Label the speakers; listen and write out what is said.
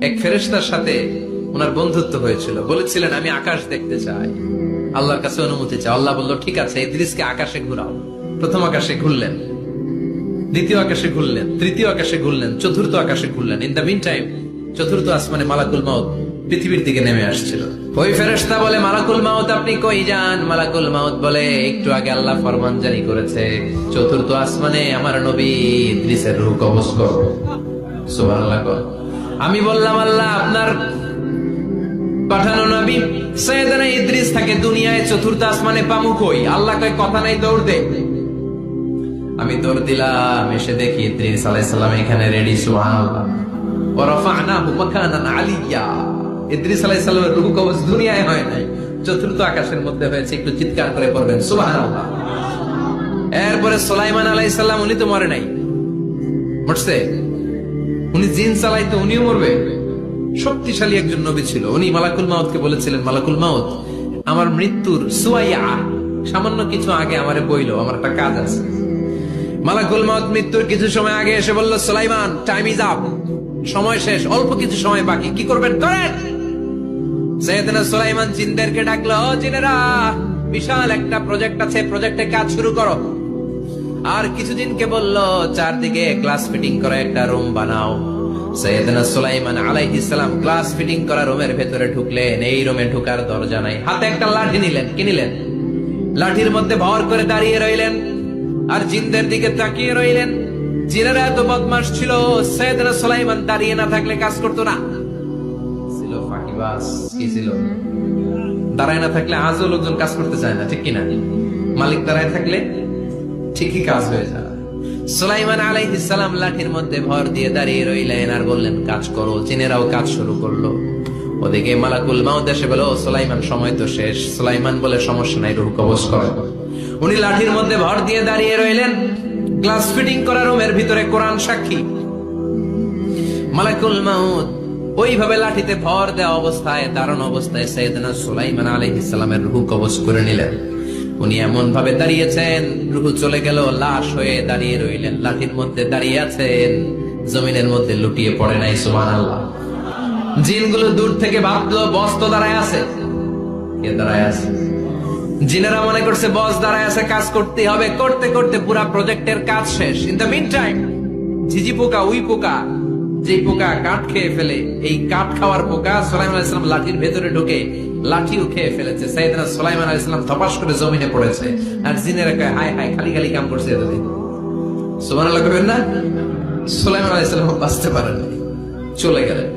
Speaker 1: এক ফেরেশতার সাথে ওনার বন্ধুত্ব হয়েছিল, বলেছিলেন আমি আকাশ দেখতে চাই, আল্লাহর কাছে অনুমতি চাই। আল্লাহ বলল ঠিক আছে, ইদ্রিসকে আকাশে ঘুরাও। প্রথম আকাশে ঘুরলেন, দ্বিতীয় আকাশে ঘুরলেন, তৃতীয় আকাশে ঘুরলেন, চতুর্থ আকাশে ঘুরলেন। ইন দ্য মিন টাইম চতুর্থ আসমানে মালাকুল মাউত পৃথিবীর দিকে নেমে আসছিল। ওই ফেরেশতা বলে, মালাকুল মাউত আপনি কই যান? মালাকুল মাউত বলে, একটু আগে আল্লাহ ফরমান জারি করেছে চতুর্থ আসমানে আমার নবী ইদ্রিসের রূহ কবজ করো। সুবহানাল্লাহ। আমি বললাম, আল্লাহ আপনার পাঠানো নবী সৈয়দনা ইদ্রিস থাকে দুনিয়ায়, চতুর্থ আসমানে পামু কই? আল্লাহ কয় কথা নাই, দৌড় দে। আমি দৌড় দিলাম, এসে দেখি ইদ্রিস আলাইহিস সালাম এখানে রেডি। সুবহানাল্লাহ। ওয়া রাফা'নাহু মাকানান আলিয়্যা। ইদ্রিস আলাইহিস সালামের রূহ কবজ দুনিয়ায় হয় নাই, চতুর্থ আকাশের মধ্যে হয়েছে। একটু চিৎকার করে পড়বেন সুবহানাল্লাহ। এরপরে সুলাইমান আলাইহিস সালাম, উনি তো মরে নাই, মরছে। উনি জিন চালাইতো, উনিও মরবে। শক্তিশালী একজন নবী ছিল। উনি মালাকুল মাউতকে বলেছিলেন, মালাকুল মাউত আমার মৃত্যুর সুয়াইয়া সামান্য কিছু আগে আমারে বইলো, আমার একটা কাজ আছে। মালাকুল মাউত মৃত্যুর কিছু সময় আগে এসে বলল, সুলাইমান টাইম ইজ আপ, সময় শেষ, অল্প কিছু সময় বাকি, কি করবেন করেন। সাইয়েদনা সুলাইমান জিনদেরকে ডাকলো, ও জিনেরা, বিশাল একটা প্রজেক্ট আছে, প্রজেক্টে কাজ শুরু করো। আর কিছুদিনকে বলল, চারদিকে গ্লাস ফিটিং করা একটা রুম বানাও। সাইয়েদনা সুলাইমান আলাইহিস সালাম গ্লাস ফিটিং করা রুমের ভেতরে ঢুকলেন। এই রুমে ঢুকার দরজা নাই, হাতে একটা লাঠি নিলেন। কি নিলেন? লাঠির মধ্যে ভর করে দাঁড়িয়ে রইলেন আর জিনদের দিকে তাকিয়ে রইলেন। জিনেরা এত বদমাশ ছিল, সাইয়েদনা সুলাইমান দাঁড়িয়ে না থাকলে কাজ করতো না। ছিল ফাঁকিবাজ। কি ছিল? দাঁড়ায় না থাকলে আজও লোকজন কাজ করতে চায় না, ঠিক কিনা? মালিক দাঁড়ায় থাকলে ঠিকই কাজ হয়ে যায়। সুলাইমান আলাইহিস সালাম লাঠির মধ্যে ভর দিয়ে দাঁড়িয়ে রইলেন আর বললেন, কাজ করো। জিনেরাও কাজ শুরু করলো। ওদিকে মালাকুল মাউত এসে বলে, ও সুলাইমান সময় তো শেষ। সুলাইমান বলে, সমস্যা নাই, রূহ কবজ করো। উনি লাঠির মধ্যে ভর দিয়ে দাঁড়িয়ে রইলেন। গ্লাস ফিটিং করা রুমের ভিতরে কোরআন সাক্ষী। মালাকুল মাউত ওইভাবে লাঠিতে ভর দেওয়া অবস্থায়, দাঁড়ানো অবস্থায় সাইয়েদনা সুলাইমান আলাইহিস সালামের রূহ কবজ করে নিলেন। উনি এমন ভাবে দাঁড়িয়েছেন, রূহ চলে গেল, লাশ হয়ে দাঁড়িয়ে রইলেন। লাঠির মধ্যে দাঁড়িয়ে আছেন, জমিনের মধ্যে লুটিয়ে পড়ে নাই। সুবহানাল্লাহ। জিনগুলো দূর থেকে ভাবলো, বস তো দাঁড়ায় আছে। কে দাঁড়ায় আছে? জিনেরা মনে করছে বস দাঁড়ায় আছে, কাজ করতে হবে। করতে করতে পুরা প্রজেক্টের কাজ শেষ। ইন দ্য মিন টাইম ঝিঝি পোকা, উই পোকা, যে পোকা কাঠ খেয়ে ফেলে, এই কাঠ খাওয়ার পোকা সুলাইমান আলাইহিস সালাম লাঠির ভেতরে ঢুকে লাঠিও খেয়ে ফেলেছে। সাইয়েদনা সুলাইমান আলাইহিস সালাম ধপাস করে জমিনে পড়েছে। আর জিনেরা কয়, হায় হায়, খালি খালি কাম করছে এতদিন। সুবহানাল্লাহ করবেন না? সুলাইমান আলাইহিস সালাম বাঁচতে পারেন, চলে গেলেন।